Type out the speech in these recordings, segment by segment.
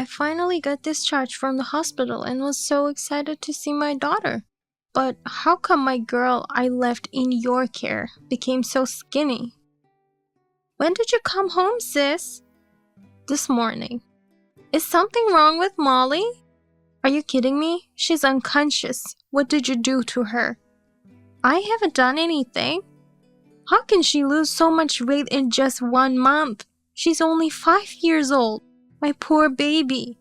finally got discharged from the hospital and was so excited to see my daughter. But how come my girl I left in your care became so skinny? When did you come home, sis? This morning. Is something wrong with Molly? Are you kidding me? She's unconscious. What did you do to her? I haven't done anything. How can she lose so much weight in just 1 month? She's only 5 years old. My poor baby.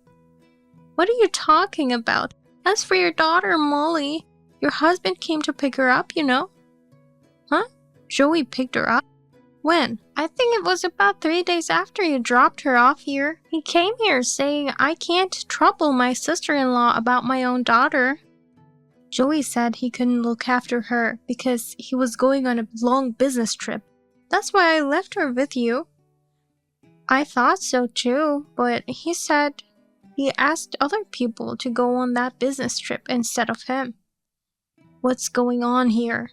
What are you talking about? As for your daughter, Molly, your husband came to pick her up, you know. Huh? Joey picked her up? When? I think it was about 3 days after you dropped her off here. He came here saying I can't trouble my sister-in-law about my own daughter. Joey said he couldn't look after her because he was going on a long business trip. That's why I left her with you. I thought so too, but he said he asked other people to go on that business trip instead of him. What's going on here?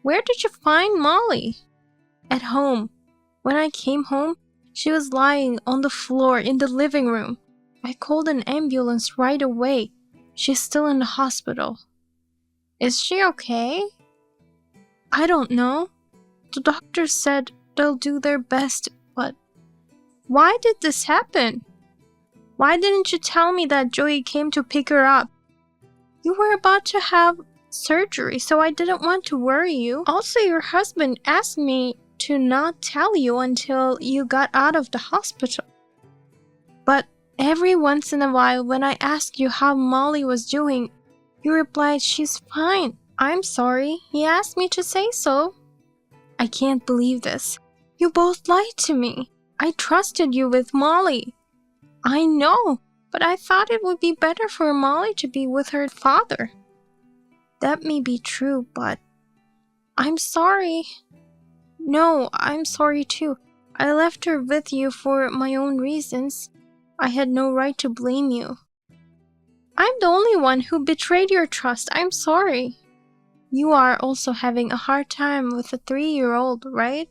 Where did you find Molly? At home. When I came home, she was lying on the floor in the living room. I called an ambulance right away. She's still in the hospital. Is she okay? I don't know. The doctor said they'll do their best, but why did this happen? Why didn't you tell me that Joey came to pick her up? You were about to have surgery, so I didn't want to worry you. Also, your husband asked me to not tell you until you got out of the hospital. But every once in a while, when I asked you how Molly was doing, you replied she's fine. I'm sorry, he asked me to say so. I can't believe this. You both lied to me. I trusted you with Molly. I know, but I thought it would be better for Molly to be with her father. That may be true, but I'm sorry. No, I'm sorry too. I left her with you for my own reasons. I had no right to blame you. I'm the only one who betrayed your trust. I'm sorry. You are also having a hard time with a 3-year-old, right?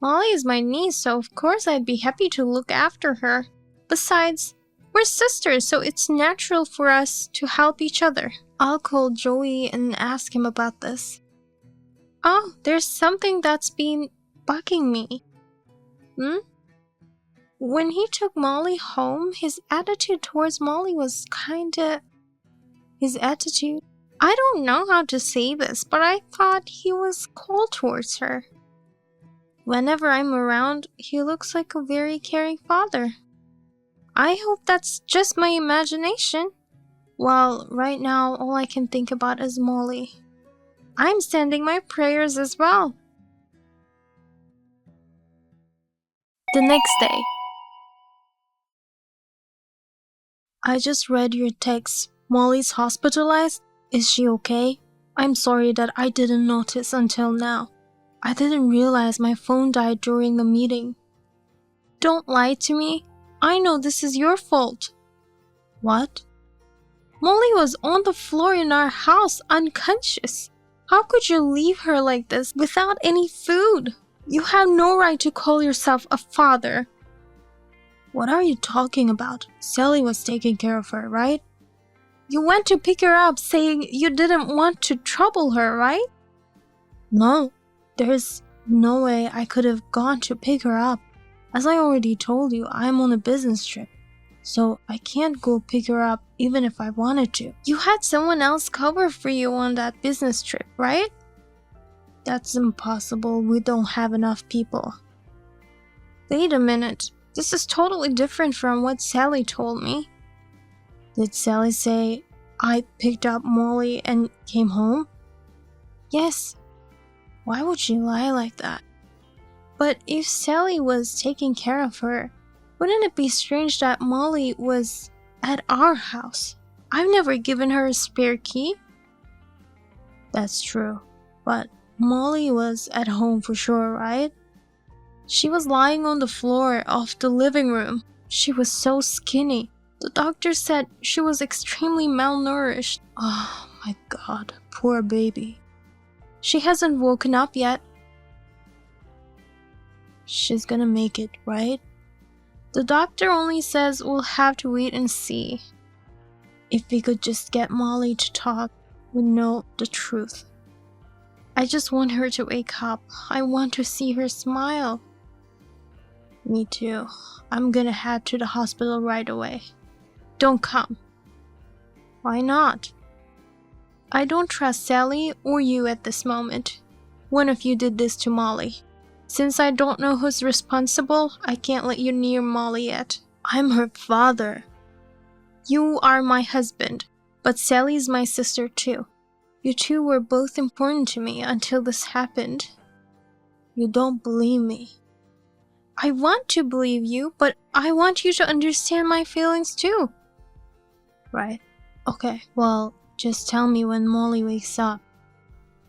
Molly is my niece, so of course I'd be happy to look after her. Besides, we're sisters, so it's natural for us to help each other. I'll call Joey and ask him about this. Oh, there's something that's been bugging me. When he took Molly home, his attitude towards Molly was His attitude? I don't know how to say this, but I thought he was cold towards her. Whenever I'm around, he looks like a very caring father. I hope that's just my imagination. Well, right now, all I can think about is Molly. I'm sending my prayers as well. The next day. I just read your text. Molly's hospitalized? Is she okay? I'm sorry that I didn't notice until now. I didn't realize my phone died during the meeting. Don't lie to me. I know this is your fault. What? Molly was on the floor in our house, unconscious. How could you leave her like this without any food? You have no right to call yourself a father. What are you talking about? Sally was taking care of her, right? You went to pick her up saying you didn't want to trouble her, right? No, there's no way I could have gone to pick her up. As I already told you, I'm on a business trip, so I can't go pick her up even if I wanted to. You had someone else cover for you on that business trip, right? That's impossible. We don't have enough people. Wait a minute. This is totally different from what Sally told me. Did Sally say I picked up Molly and came home? Yes. Why would she lie like that? But if Sally was taking care of her, wouldn't it be strange that Molly was at our house? I've never given her a spare key. That's true, but Molly was at home for sure, right? She was lying on the floor of the living room. She was so skinny. The doctor said she was extremely malnourished. Oh my god, poor baby. She hasn't woken up yet. She's gonna make it, right? The doctor only says we'll have to wait and see. If we could just get Molly to talk, we'd know the truth. I just want her to wake up. I want to see her smile. Me too. I'm gonna head to the hospital right away. Don't come. Why not? I don't trust Sally or you at this moment. One of you did this to Molly. Since I don't know who's responsible, I can't let you near Molly yet. I'm her father. You are my husband, but Sally's my sister too. You two were both important to me until this happened. You don't believe me. I want to believe you, but I want you to understand my feelings too. Right. Okay, well, just tell me when Molly wakes up.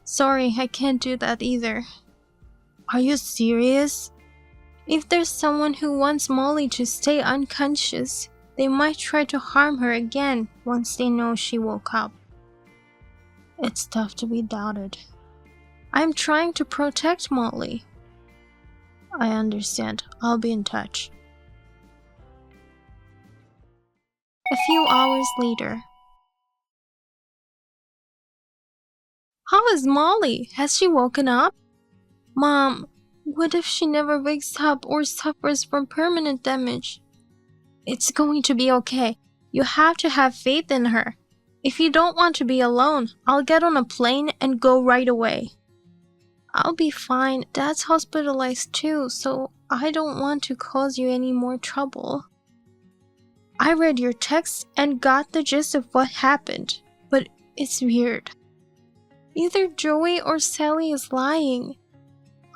Sorry, I can't do that either. Are you serious? If there's someone who wants Molly to stay unconscious, they might try to harm her again once they know she woke up. It's tough to be doubted. I'm trying to protect Molly. I understand. I'll be in touch. A few hours later. How is Molly? Has she woken up? Mom, what if she never wakes up or suffers from permanent damage? It's going to be okay. You have to have faith in her. If you don't want to be alone, I'll get on a plane and go right away. I'll be fine. Dad's hospitalized too, so I don't want to cause you any more trouble. I read your text and got the gist of what happened, but it's weird. Either Joey or Sally is lying.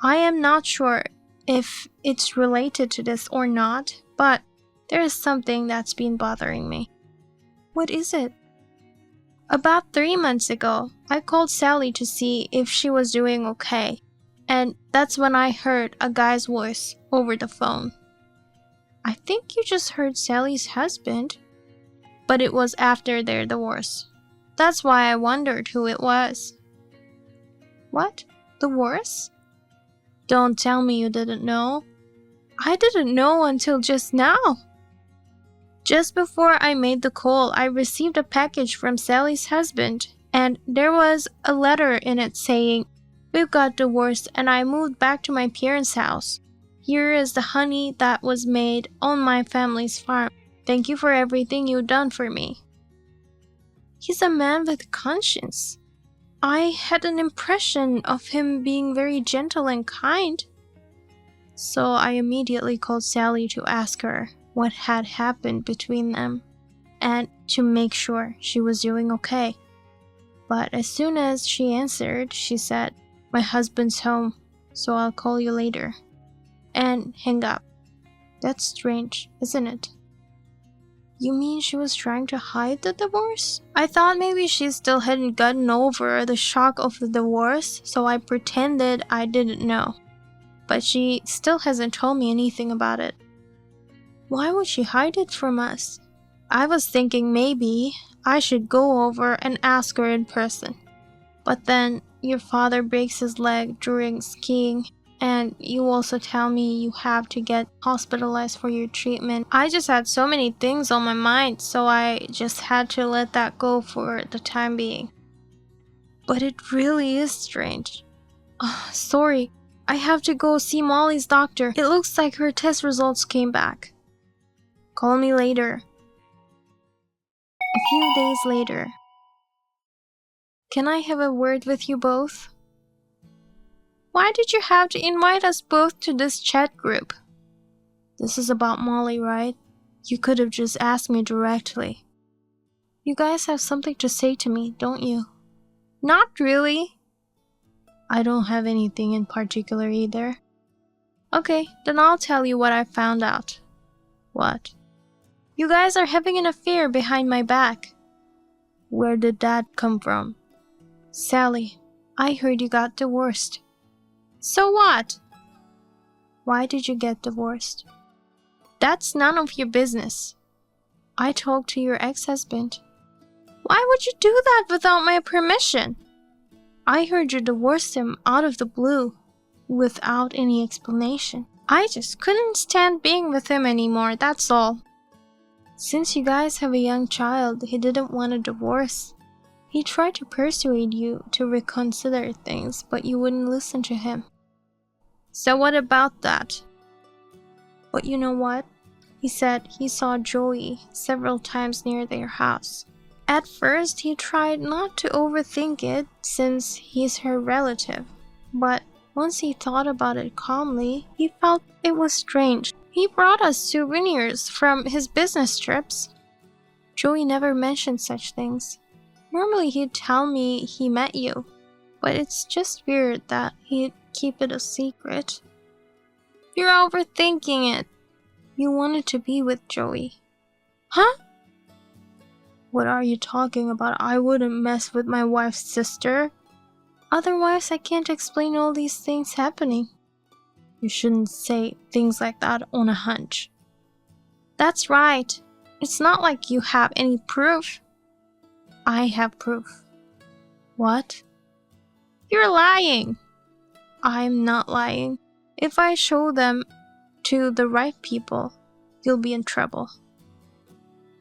I am not sure if it's related to this or not, but there is something that's been bothering me. What is it? About 3 months ago, I called Sally to see if she was doing okay, and that's when I heard a guy's voice over the phone. I think you just heard Sally's husband, but it was after their divorce. That's why I wondered who it was. What? Divorce? Don't tell me you didn't know. I didn't know until just now. Just before I made the call, I received a package from Sally's husband, and there was a letter in it saying, "We've got divorced and I moved back to my parents' house. Here is the honey that was made on my family's farm. Thank you for everything you've done for me." He's a man with conscience. I had an impression of him being very gentle and kind. So I immediately called Sally to ask her what had happened between them and to make sure she was doing okay. But as soon as she answered, she said, "My husband's home, so I'll call you later," and hang up. That's strange, isn't it? You mean she was trying to hide the divorce? I thought maybe she still hadn't gotten over the shock of the divorce, so I pretended I didn't know. But she still hasn't told me anything about it. Why would she hide it from us? I was thinking maybe I should go over and ask her in person. But then your father breaks his leg during skiing, and you also tell me you have to get hospitalized for your treatment. I just had so many things on my mind, so I just had to let that go for the time being. But it really is strange. Sorry, I have to go see Molly's doctor. It looks like her test results came back. Call me later. A few days later. Can I have a word with you both? Why did you have to invite us both to this chat group? This is about Molly, right? You could have just asked me directly. You guys have something to say to me, don't you? Not really. I don't have anything in particular either. Okay, then I'll tell you what I found out. What? You guys are having an affair behind my back. Where did that come from? Sally, I heard you got divorced. So what? Why did you get divorced? That's none of your business. I talked to your ex-husband. Why would you do that without my permission? I heard you divorced him out of the blue, without any explanation. I just couldn't stand being with him anymore, that's all. Since you guys have a young child, he didn't want a divorce. He tried to persuade you to reconsider things, but you wouldn't listen to him. So what about that? But you know what? He said he saw Joey several times near their house. At first, he tried not to overthink it since he's her relative. But once he thought about it calmly, he felt it was strange. He brought us souvenirs from his business trips. Joey never mentioned such things. Normally he'd tell me he met you, but it's just weird that he'd keep it a secret. You're overthinking it. You wanted to be with Joey. Huh? What are you talking about? I wouldn't mess with my wife's sister. Otherwise, I can't explain all these things happening. You shouldn't say things like that on a hunch. That's right. It's not like you have any proof. I have proof. What? You're lying. I'm not lying. If I show them to the right people, you'll be in trouble.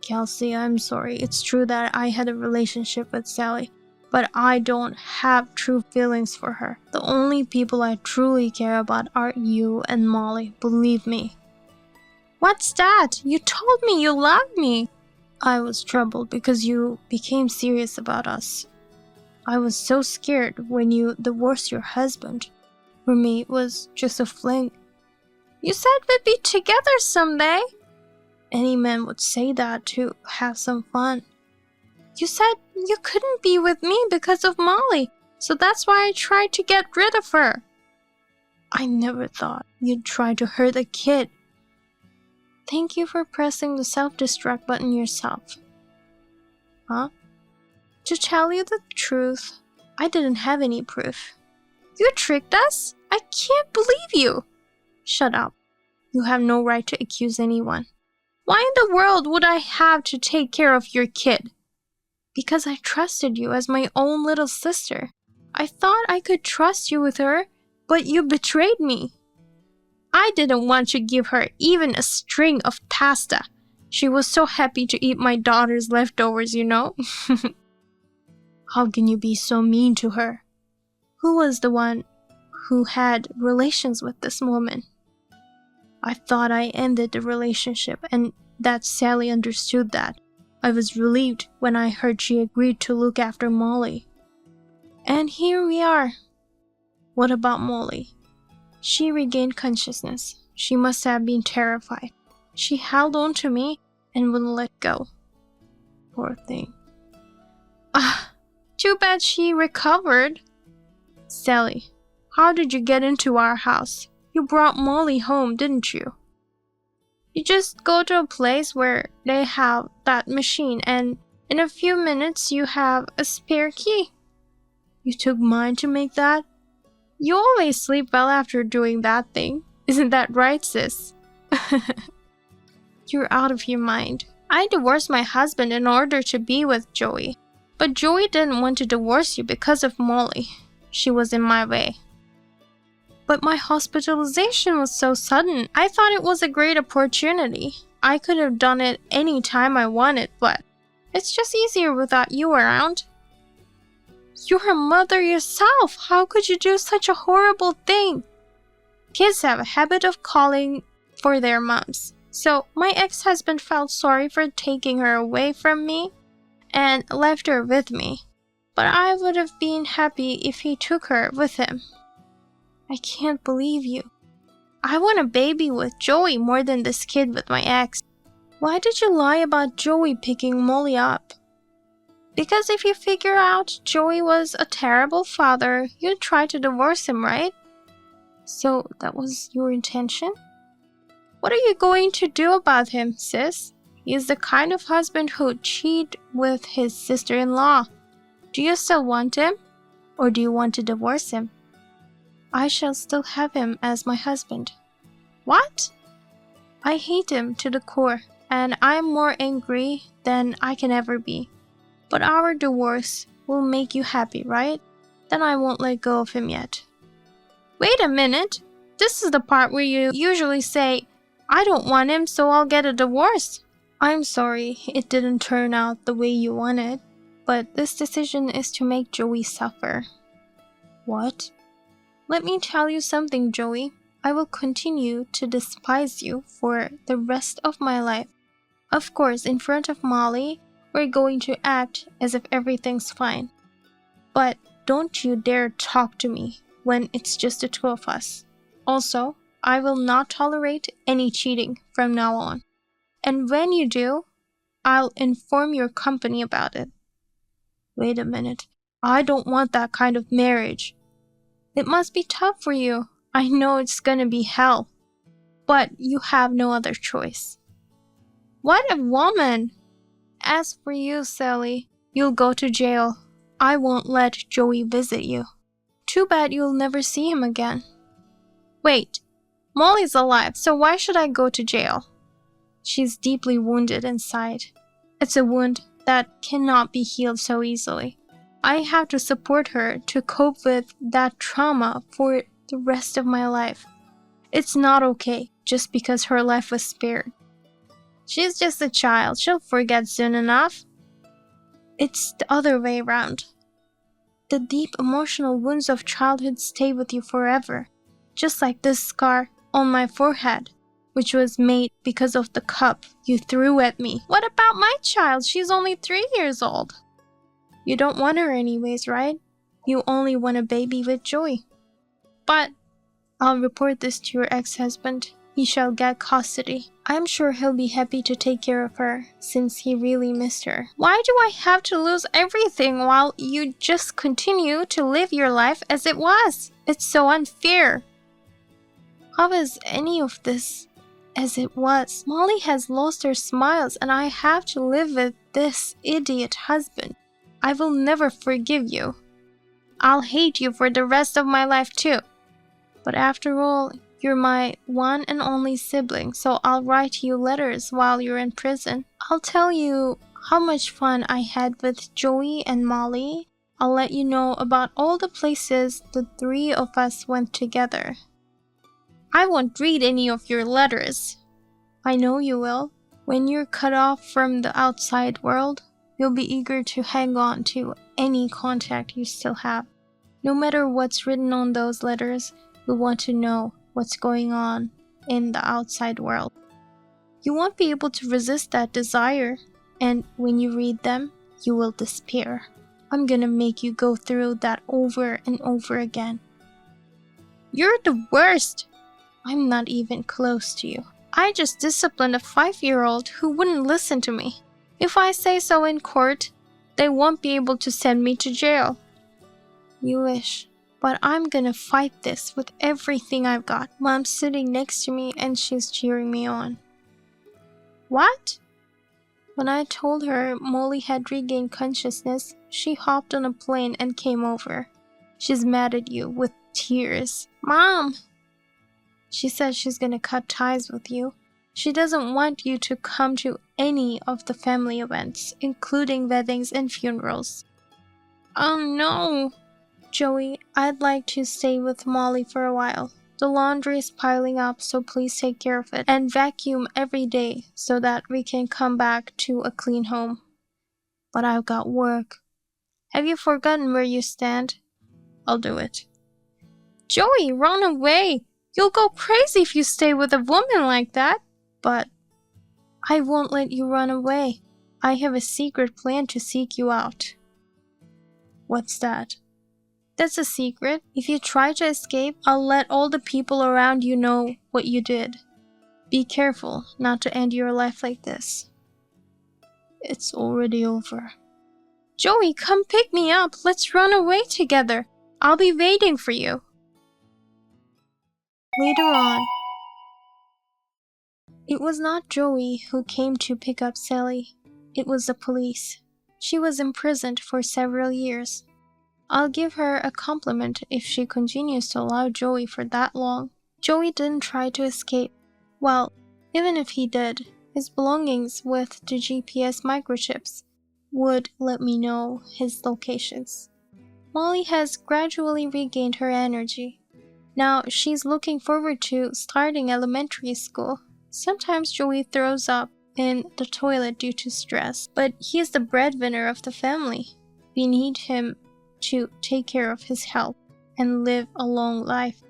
Kelsey, I'm sorry. It's true that I had a relationship with Sally, but I don't have true feelings for her. The only people I truly care about are you and Molly, believe me. What's that? You told me you loved me. I was troubled because you became serious about us. I was so scared when you divorced your husband. For me, it was just a fling. You said we'd be together someday. Any man would say that to have some fun. You said you couldn't be with me because of Molly, so that's why I tried to get rid of her. I never thought you'd try to hurt a kid. Thank you for pressing the self-destruct button yourself. Huh? To tell you the truth, I didn't have any proof. You tricked us? I can't believe you. Shut up. You have no right to accuse anyone. Why in the world would I have to take care of your kid? Because I trusted you as my own little sister. I thought I could trust you with her, but you betrayed me. I didn't want to give her even a string of pasta. She was so happy to eat my daughter's leftovers, you know? How can you be so mean to her? Who was the one who had relations with this woman? I thought I ended the relationship and that Sally understood that. I was relieved when I heard she agreed to look after Molly. And here we are. What about Molly? She regained consciousness. She must have been terrified. She held on to me and wouldn't let go. Poor thing. Too bad she recovered. Sally, how did you get into our house? You brought Molly home, didn't you? You just go to a place where they have that machine and in a few minutes you have a spare key. You took mine to make that? You always sleep well after doing that thing. Isn't that right, sis? You're out of your mind. I divorced my husband in order to be with Joey. But Joey didn't want to divorce you because of Molly. She was in my way. But my hospitalization was so sudden. I thought it was a great opportunity. I could have done it any time I wanted, but it's just easier without you around. You're a mother yourself. How could you do such a horrible thing? Kids have a habit of calling for their moms. So my ex-husband felt sorry for taking her away from me and left her with me. But I would have been happy if he took her with him. I can't believe you. I want a baby with Joey more than this kid with my ex. Why did you lie about Joey picking Molly up? Because if you figure out Joey was a terrible father, you'd try to divorce him, right? So that was your intention? What are you going to do about him, sis? He is the kind of husband who'd cheat with his sister-in-law. Do you still want him? Or do you want to divorce him? I shall still have him as my husband. What? I hate him to the core, and I'm more angry than I can ever be. But our divorce will make you happy, right? Then I won't let go of him yet. Wait a minute. This is the part where you usually say, I don't want him, so I'll get a divorce. I'm sorry it didn't turn out the way you wanted, but this decision is to make Joey suffer. What? Let me tell you something, Joey. I will continue to despise you for the rest of my life. Of course, in front of Molly, we're going to act as if everything's fine. But don't you dare talk to me when it's just the two of us. Also, I will not tolerate any cheating from now on. And when you do, I'll inform your company about it. Wait a minute. I don't want that kind of marriage. It must be tough for you. I know it's gonna be hell. But you have no other choice. What a woman! As for you, Sally, you'll go to jail. I won't let Joey visit you. Too bad you'll never see him again. Wait, Molly's alive, so why should I go to jail? She's deeply wounded inside. It's a wound that cannot be healed so easily. I have to support her to cope with that trauma for the rest of my life. It's not okay just because her life was spared. She's just a child. She'll forget soon enough. It's the other way around. The deep emotional wounds of childhood stay with you forever, just like this scar on my forehead, which was made because of the cup you threw at me. What about my child? She's only 3 years old. You don't want her anyways, right? You only want a baby with Joey. But I'll report this to your ex-husband. He shall get custody. I'm sure he'll be happy to take care of her, since he really missed her. Why do I have to lose everything while you just continue to live your life as it was? It's so unfair. How is any of this as it was? Molly has lost her smiles and I have to live with this idiot husband. I will never forgive you. I'll hate you for the rest of my life too. But after all, you're my one and only sibling, so I'll write you letters while you're in prison. I'll tell you how much fun I had with Joey and Molly. I'll let you know about all the places the three of us went together. I won't read any of your letters. I know you will. When you're cut off from the outside world, you'll be eager to hang on to any contact you still have. No matter what's written on those letters, you'll want to know what's going on in the outside world. You won't be able to resist that desire, and when you read them, you will despair. I'm gonna make you go through that over and over again. You're the worst! I'm not even close to you. I just disciplined a 5-year-old who wouldn't listen to me. If I say so in court, they won't be able to send me to jail. You wish. But I'm gonna fight this with everything I've got. Mom's sitting next to me and she's cheering me on. What? When I told her Molly had regained consciousness, she hopped on a plane and came over. She's mad at you with tears. Mom! She says she's gonna cut ties with you. She doesn't want you to come to any of the family events, including weddings and funerals. Oh no! Joey, I'd like to stay with Molly for a while. The laundry is piling up, so please take care of it. And vacuum every day so that we can come back to a clean home. But I've got work. Have you forgotten where you stand? I'll do it. Joey, run away! You'll go crazy if you stay with a woman like that. But I won't let you run away. I have a secret plan to seek you out. What's that? That's a secret. If you try to escape, I'll let all the people around you know what you did. Be careful not to end your life like this. It's already over. Joey, come pick me up. Let's run away together. I'll be waiting for you. Later on, it was not Joey who came to pick up Sally. It was the police. She was imprisoned for several years. I'll give her a compliment if she continues to allow Joey for that long. Joey didn't try to escape. Well, even if he did, his belongings with the GPS microchips would let me know his locations. Molly has gradually regained her energy. Now she's looking forward to starting elementary school. Sometimes Joey throws up in the toilet due to stress, but he is the breadwinner of the family. We need him to take care of his health and live a long life.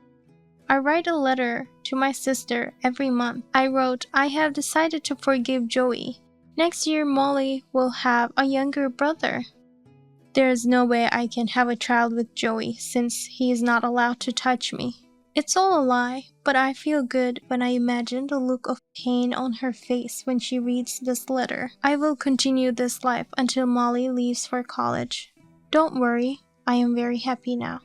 I write a letter to my sister every month. I wrote, I have decided to forgive Joey. Next year, Molly will have a younger brother. There is no way I can have a child with Joey since he is not allowed to touch me. It's all a lie, but I feel good when I imagine the look of pain on her face when she reads this letter. I will continue this life until Molly leaves for college. Don't worry, I am very happy now.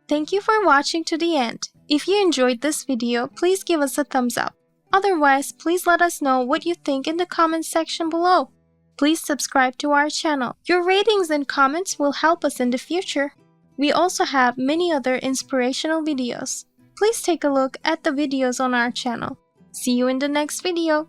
Thank you for watching to the end. If you enjoyed this video, please give us a thumbs up. Otherwise, please let us know what you think in the comments section below. Please subscribe to our channel. Your ratings and comments will help us in the future. We also have many other inspirational videos. Please take a look at the videos on our channel. See you in the next video.